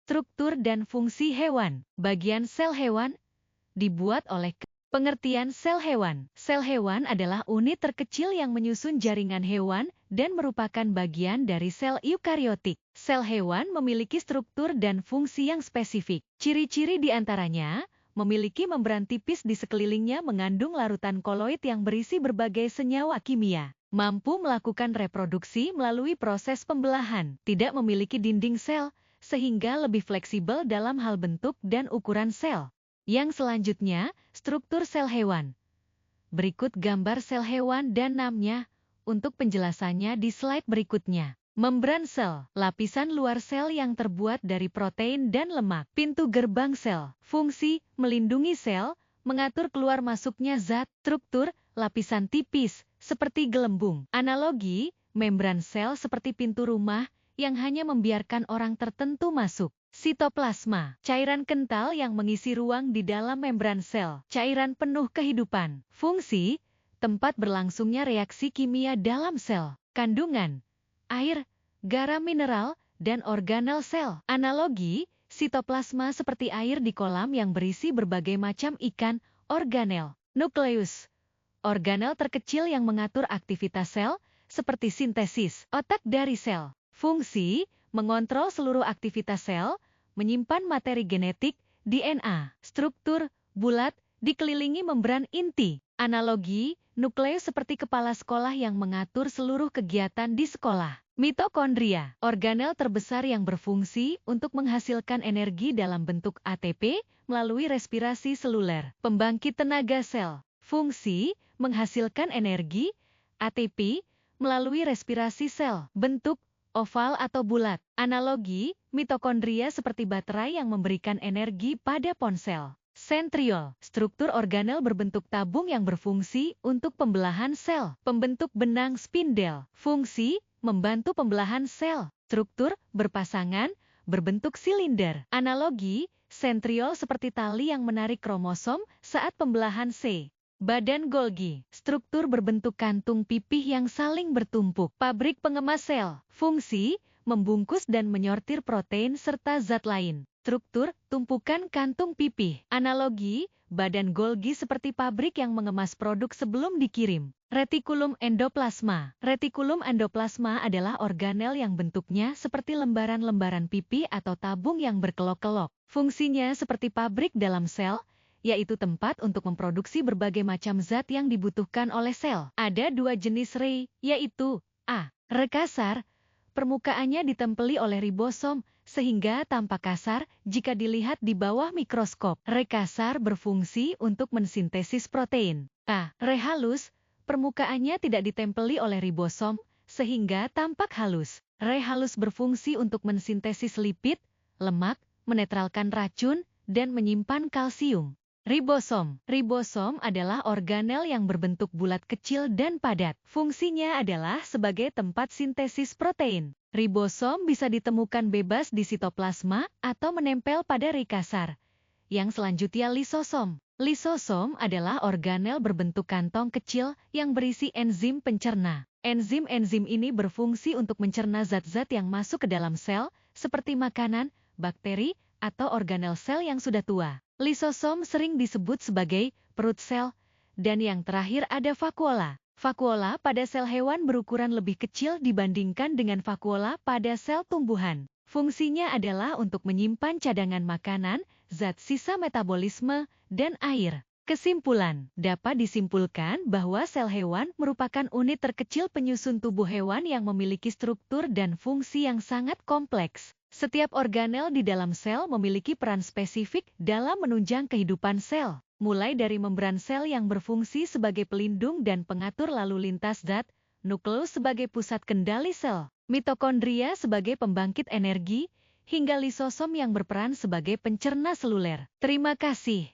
Struktur dan fungsi hewan. Bagian sel hewan dibuat oleh pengertian sel hewan. Sel hewan adalah unit terkecil yang menyusun jaringan hewan dan merupakan bagian dari sel eukariotik. Sel hewan memiliki struktur dan fungsi yang spesifik. Ciri-ciri diantaranya memiliki membran tipis di sekelilingnya mengandung larutan koloid yang berisi berbagai senyawa kimia. Mampu melakukan reproduksi melalui proses pembelahan. Tidak memiliki dinding sel, sehingga lebih fleksibel dalam hal bentuk dan ukuran sel. Yang selanjutnya, struktur sel hewan. Berikut gambar sel hewan dan namanya. Untuk penjelasannya di slide berikutnya. Membran sel, lapisan luar sel yang terbuat dari protein dan lemak. Pintu gerbang sel, fungsi, melindungi sel, mengatur keluar masuknya zat. Struktur, lapisan tipis, seperti gelembung. Analogi, membran sel seperti pintu rumah, yang hanya membiarkan orang tertentu masuk. Sitoplasma, cairan kental yang mengisi ruang di dalam membran sel. Cairan penuh kehidupan. Fungsi, tempat berlangsungnya reaksi kimia dalam sel. Kandungan, air, garam mineral, dan organel sel. Analogi, sitoplasma seperti air di kolam yang berisi berbagai macam ikan. Organel, nukleus, organel terkecil yang mengatur aktivitas sel, seperti sintesis. Otak dari sel. Fungsi, mengontrol seluruh aktivitas sel, menyimpan materi genetik, DNA. Struktur, bulat, dikelilingi membran inti. Analogi, nukleus seperti kepala sekolah yang mengatur seluruh kegiatan di sekolah. Mitokondria, organel terbesar yang berfungsi untuk menghasilkan energi dalam bentuk ATP melalui respirasi seluler. Pembangkit tenaga sel. Fungsi, menghasilkan energi, ATP, melalui respirasi sel. Bentuk, oval atau bulat. Analogi, mitokondria seperti baterai yang memberikan energi pada ponsel. Sentriol, struktur organel berbentuk tabung yang berfungsi untuk pembelahan sel. Pembentuk benang spindel, fungsi, membantu pembelahan sel. Struktur, berpasangan, berbentuk silinder. Analogi, sentriol seperti tali yang menarik kromosom saat pembelahan C. Badan Golgi, struktur berbentuk kantung pipih yang saling bertumpuk. Pabrik pengemas sel, fungsi, membungkus dan menyortir protein serta zat lain. Struktur, tumpukan kantung pipih. Analogi, badan Golgi seperti pabrik yang mengemas produk sebelum dikirim. Retikulum endoplasma. Retikulum endoplasma adalah organel yang bentuknya seperti lembaran-lembaran pipih atau tabung yang berkelok-kelok. Fungsinya seperti pabrik dalam sel, yaitu tempat untuk memproduksi berbagai macam zat yang dibutuhkan oleh sel. Ada dua jenis rei, yaitu A. Re kasar, permukaannya ditempeli oleh ribosom, sehingga tampak kasar jika dilihat di bawah mikroskop. Re kasar berfungsi untuk mensintesis protein. A. Re halus, permukaannya tidak ditempeli oleh ribosom, sehingga tampak halus. Re halus berfungsi untuk mensintesis lipid, lemak, menetralkan racun, dan menyimpan kalsium. Ribosom. Ribosom adalah organel yang berbentuk bulat kecil dan padat. Fungsinya adalah sebagai tempat sintesis protein. Ribosom bisa ditemukan bebas di sitoplasma atau menempel pada rei kasar. Yang selanjutnya lisosom. Lisosom adalah organel berbentuk kantong kecil yang berisi enzim pencerna. Enzim-enzim ini berfungsi untuk mencerna zat-zat yang masuk ke dalam sel, seperti makanan, bakteri, atau organel sel yang sudah tua. Lisosom sering disebut sebagai perut sel, dan yang terakhir ada vakuola. Vakuola pada sel hewan berukuran lebih kecil dibandingkan dengan vakuola pada sel tumbuhan. Fungsinya adalah untuk menyimpan cadangan makanan, zat sisa metabolisme, dan air. Kesimpulan, dapat disimpulkan bahwa sel hewan merupakan unit terkecil penyusun tubuh hewan yang memiliki struktur dan fungsi yang sangat kompleks. Setiap organel di dalam sel memiliki peran spesifik dalam menunjang kehidupan sel, mulai dari membran sel yang berfungsi sebagai pelindung dan pengatur lalu lintas zat, nukleus sebagai pusat kendali sel, mitokondria sebagai pembangkit energi, hingga lisosom yang berperan sebagai pencerna seluler. Terima kasih.